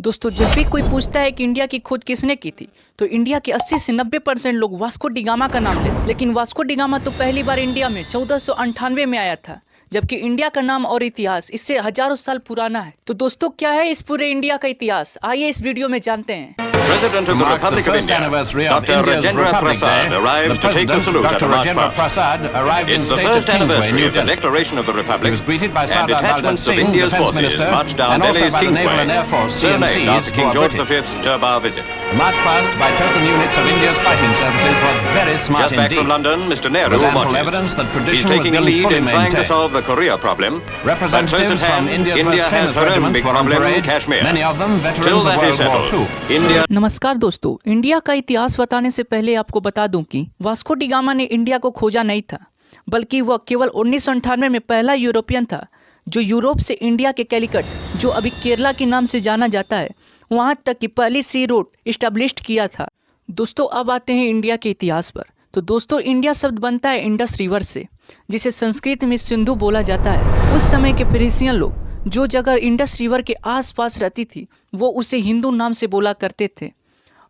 दोस्तों, जब भी कोई पूछता है कि इंडिया की खोज किसने की थी, तो इंडिया के 80 से 90% लोग वास्को डी गामा का नाम लेते। लेकिन वास्को डी गामा तो पहली बार इंडिया में 1498 में आया था, जबकि इंडिया का नाम और इतिहास इससे हजारों साल पुराना है। तो दोस्तों, क्या है इस पूरे इंडिया का इतिहास, आइए इस वीडियो में जानते हैं। President of the Republic of India, Dr. Rajendra Prasad arrives to take the salute at the March Past. It's the first anniversary of the Declaration of the Republic, and detachments of India's forces marched down Delhi's Kingsway, surnamed after King George V's Durbar visit. March past by token units of India's fighting services was very smart Just back indeed. from London, Mr. Nehru There's ample evidence watches. that He's tradition was taking a being lead fully in trying to maintained. solve the Korea problem. But close Representatives at from hand, India's India most has famous her own regiments big were on problem, parade, Kashmir. many of them Till veterans that of is World War settled, II. India नमस्कार दोस्तों, India का इतिहास बताने से पहले आपको बता दूं कि वास्को डी गामा ने इंडिया को खोजा नहीं था, बल्कि वह केवल 1998 में पहला यूरोपियन था जो यूरोप से इंडिया के कैलिकट, जो अभी केरला के नाम से जाना जाता है, वहां तक की पहली सी रोड इस्टेब्लिश किया था। दोस्तों, अब आते हैं इंडिया के इतिहास पर। तो दोस्तों, इंडिया शब्द बनता है इंडस रिवर से, जिसे संस्कृत में सिंधु बोला जाता है। उस समय के फिनीशियन लोग जो जगह इंडस रिवर के आसपास रहती थी, वो उसे हिंदू नाम से बोला करते थे,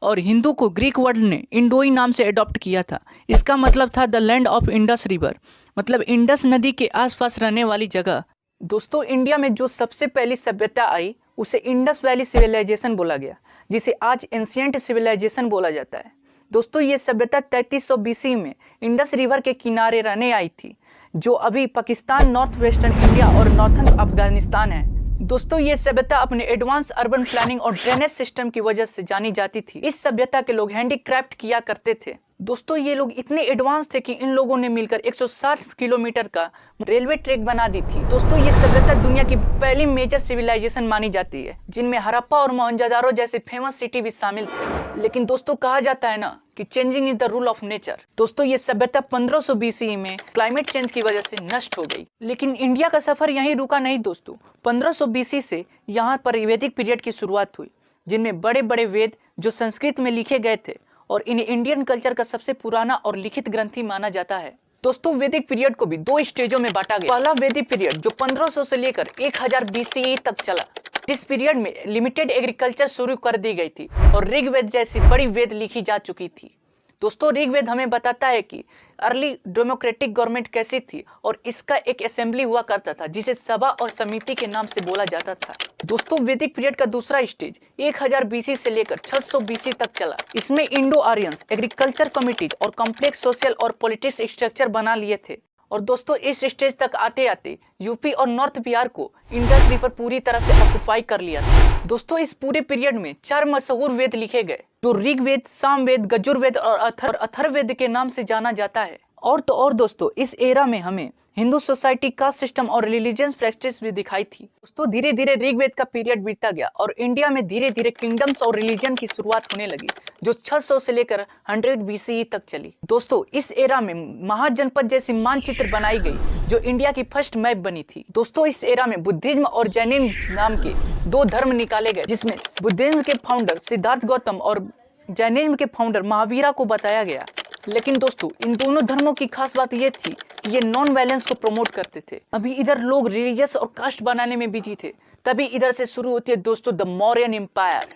और हिंदू को ग्रीक वर्ड ने इंडोई नाम से अडॉप्ट किया था। इसका मतलब था the land of Indus river, मतलब इंडस नदी के आसपास रहने वाली जगह। दोस्तों, इंडिया में जो सबसे पहली सभ्यता आई उसे इंडस वैली सिविलाइजेशन बोला गया, जिसे आज एंशिएंट सिविलाइजेशन बोला जाता है। दोस्तों, ये सभ्यता 3300 BC में इंडस रिवर के किनारे रहने आई थी, जो अभी पाकिस्तान, नॉर्थ वेस्टर्न इंडिया और नॉर्थन अफगानिस्तान है। दोस्तों, ये सभ्यता अपने एडवांस अर्बन प्लानिंग और ड्रेनेज सिस्टम की वजह से जानी जाती थी। इस सभ्यता के लोग हैंडीक्राफ्ट किया करते थे। दोस्तों, ये लोग इतने एडवांस थे कि इन लोगों ने मिलकर 160 किलोमीटर का रेलवे ट्रैक बना दी थी। दोस्तों, ये सभ्यता दुनिया की पहली मेजर सिविलाइजेशन मानी जाती है, जिनमें हड़प्पा और मोहनजोदारो जैसे फेमस सिटी भी शामिल थे। लेकिन दोस्तों, कहा जाता है ना कि changing is the rule of nature. दोस्तों, ये सभ्यता 1500 BC में क्लाइमेट चेंज की वजह से नष्ट हो गई। लेकिन इंडिया का सफर यहीं रुका नहीं दोस्तों। 1500 BC से यहाँ पर वैदिक पीरियड की शुरुआत हुई, जिनमें बड़े बड़े वेद जो संस्कृत में लिखे गए थे, और इन्हें इंडियन कल्चर का सबसे पुराना और लिखित ग्रंथ ही माना जाता है। दोस्तों, वैदिक पीरियड को भी 2 स्टेजों में बांटा गया। पहला वैदिक पीरियड जो 1500 से लेकर 1000 BCE तक चला। इस पीरियड में लिमिटेड एग्रीकल्चर शुरू कर दी गई थी और ऋग्वेद जैसी बड़ी वेद लिखी जा चुकी थी। दोस्तों, ऋग्वेद हमें बताता है कि अर्ली डेमोक्रेटिक गवर्नमेंट कैसी थी, और इसका एक असेंबली हुआ करता था जिसे सभा और समिति के नाम से बोला जाता था। दोस्तों, वैदिक पीरियड का दूसरा स्टेज 1000 BC से लेकर 600 BC तक चला। इसमें इंडो आर्यंस एग्रीकल्चर कमिटीज और कॉम्प्लेक्स सोशल और पॉलिटिक्स स्ट्रक्चर बना लिए थे। और दोस्तों, इस स्टेज तक आते आते यूपी और नॉर्थ बिहार को इंडस रिवर पूरी तरह से ऑक्युपाई कर लिया था। दोस्तों, इस पूरे पीरियड में 4 मशहूर वेद लिखे गए, जो ऋग्वेद, सामवेद, गजुर्वेद और अथर्ववेद के नाम से जाना जाता है। और दोस्तों, इस एरा में हमें हिंदू सोसाइटी, कास्ट सिस्टम और रिलीजियस प्रैक्टिस भी दिखाई थी। दोस्तों, धीरे धीरे ऋग्वेद का पीरियड बीतता गया और इंडिया में धीरे धीरे किंगडम्स और रिलीजन की शुरुआत होने लगी, जो 600 से लेकर 100 BCE तक चली। दोस्तों, इस एरा में महाजनपद जैसी मानचित्र बनाई गई, जो इंडिया की फर्स्ट मैप बनी थी। दोस्तों, इस एरा में बुद्धिज्म और जैनिज्म नाम के 2 धर्म निकाले गए, जिसमें बुद्धिज्म के फाउंडर सिद्धार्थ गौतम और जैनिज्म के फाउंडर महावीरा को बताया गया। लेकिन दोस्तों, इन दोनों धर्मों की खास बात ये थी कि ये नॉन वायलेंस को प्रमोट करते थे। अभी इधर लोग रिलीजियस और कास्ट बनाने में बिजी थे, तभी इधर से शुरू होती है दोस्तों द मौर्यन एम्पायर,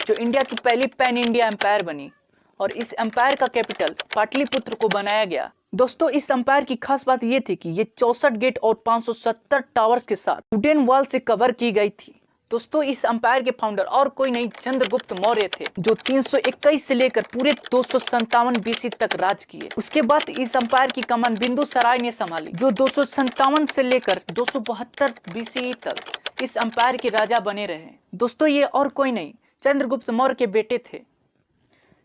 जो इंडिया की पहली पैन इंडिया एम्पायर बनी, और इस एम्पायर का कैपिटल पाटलिपुत्र को बनाया गया। दोस्तों, इस एम्पायर की खास बात ये थी कि ये 64 गेट और 570 टावर्स के साथ वुडन वॉल से कवर की गई थी। दोस्तों, इस एम्पायर के फाउंडर और कोई नहीं, चंद्रगुप्त मौर्य थे, जो 321 से लेकर पूरे 257 BC तक राज किए। उसके बाद इस एम्पायर की कमान बिंदुसार ने संभाली, जो 257 से लेकर 272 BCE तक इस एम्पायर के राजा बने रहे। दोस्तों, ये और कोई नहीं, चंद्रगुप्त मौर्य के बेटे थे।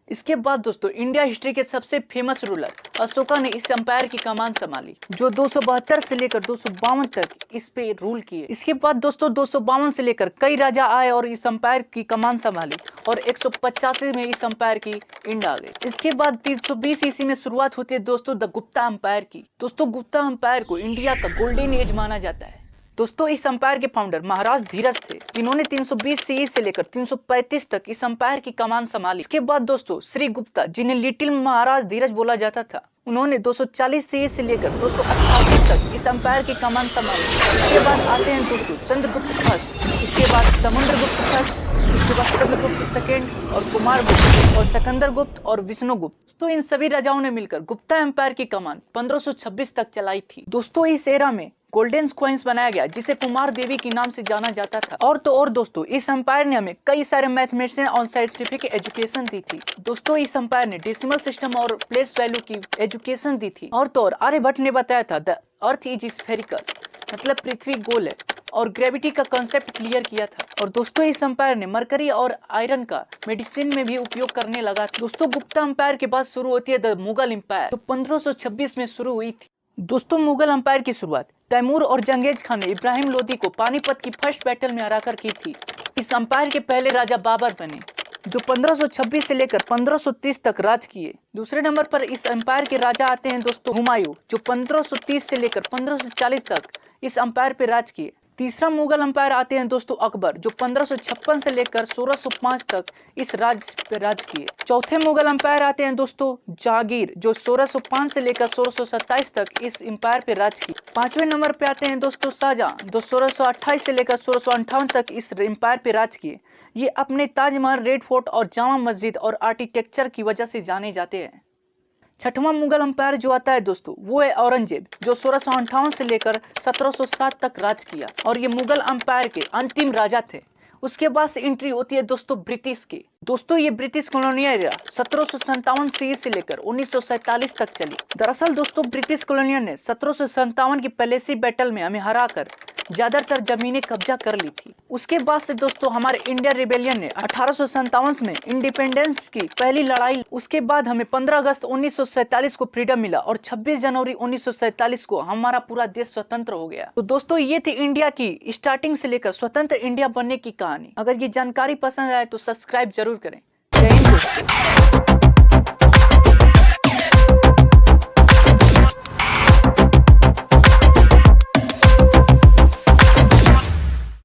इसके बाद दोस्तों, इंडिया हिस्ट्री के सबसे फेमस रूलर अशोका ने इस एम्पायर की कमान संभाली, जो 272 से लेकर 252 तक इस पे रूल किए। इसके बाद दोस्तों, 252 से लेकर कई राजा आए और इस एम्पायर की कमान संभाली, और 185 में इस एम्पायर की एंड आ गई। इसके बाद 320 ईस्वी में शुरुआत होती है दोस्तों द गुप्ता एम्पायर की। दोस्तों, गुप्ता एम्पायर को इंडिया का गोल्डन एज माना जाता है। दोस्तों, इस एम्पायर के फाउंडर महाराज धीरज थे, जिन्होंने 320 CE से लेकर 335 तक इस एम्पायर की कमान संभाली। इसके बाद दोस्तों, श्री गुप्ता, जिन्हें लिटिल महाराज धीरज बोला जाता था, उन्होंने 240 CE से लेकर 288 तक इस एम्पायर की कमान संभाली। इसके बाद आते हैं दोस्तों चंद्रगुप्त फर्स्ट, इसके बाद समुद्रगुप्त फर्स्ट, इसके बाद सेकंड और कुमारगुप्त और सिकंदरगुप्त और विष्णुगुप्त। तो इन सभी राजाओं ने मिलकर गुप्ता एम्पायर की कमान 1526 तक चलाई थी। दोस्तों इस एरा में गोल्डन कॉइन्स बनाया गया जिसे कुमार देवी के नाम से जाना जाता था। और तो और दोस्तों इस एम्पायर ने हमें कई सारे मैथमेटिक्स और साइंटिफिक एजुकेशन दी थी। दोस्तों इस एम्पायर ने डेसिमल सिस्टम और प्लेस वैल्यू की एजुकेशन दी थी। और तो और आर्यभट्ट ने बताया था द अर्थ इज स्फेरिकल, मतलब पृथ्वी गोल है, और ग्रेविटी का कंसेप्ट क्लियर किया था। और दोस्तों इस एम्पायर ने मरकरी और आयरन का मेडिसिन में भी उपयोग करने लगा। दोस्तों गुप्ता एम्पायर के बाद शुरू होती है द मुगल एम्पायर, जो 1526 में शुरू हुई थी। दोस्तों मुगल एम्पायर की शुरुआत तैमूर और जंगेज खान ने इब्राहिम लोदी को पानीपत की फर्स्ट बैटल में हराकर की थी। इस एम्पायर के पहले राजा बाबर बने, जो 1526 से लेकर 1530 तक राज किए। दूसरे नंबर पर इस एम्पायर के राजा आते हैं दोस्तों हुमायूं, जो 1530 से लेकर 1540 तक इस एम्पायर पे राज किए। तीसरा मुगल एम्पायर आते हैं दोस्तों अकबर, जो 1556 से लेकर 1605 तक इस राज्य पे राज किए। चौथे मुगल एम्पायर आते हैं दोस्तों जहांगीर, जो 1605 से लेकर 1627 तक इस एम्पायर पे राज किए। पांचवें नंबर पे आते हैं दोस्तों शाहजहां, जो 1628 से लेकर 1658 तक इस एम्पायर पे राज किए। ये अपने ताजमहल, रेड फोर्ट और जामा मस्जिद और आर्किटेक्चर की वजह से जाने जाते हैं। छठवां मुगल एम्पायर जो आता है दोस्तों वो है औरंगजेब, जो 1658 से लेकर 1707 तक राज किया और ये मुगल एम्पायर के अंतिम राजा थे। उसके बाद से एंट्री होती है दोस्तों ब्रिटिश की। दोस्तों ये ब्रिटिश कॉलोनियल एरा 1757 से लेकर 1947 तक चली। दरअसल दोस्तों ब्रिटिश कॉलोनियल ने 1757 की प्लेसी बैटल में हमें हराकर ज्यादातर जमीनें कब्जा कर ली थी। उसके बाद से दोस्तों हमारे इंडियन रिबेलियन ने 1857 में इंडिपेंडेंस की पहली लड़ाई। उसके बाद हमें 15 अगस्त 1947 को फ्रीडम मिला और 26 जनवरी 1947 को हमारा पूरा देश स्वतंत्र हो गया। तो दोस्तों ये थी इंडिया की स्टार्टिंग से लेकर स्वतंत्र इंडिया बनने की कहानी। अगर ये जानकारी पसंद आए तो सब्सक्राइब जरूर करें। जय हिंद दोस्तों।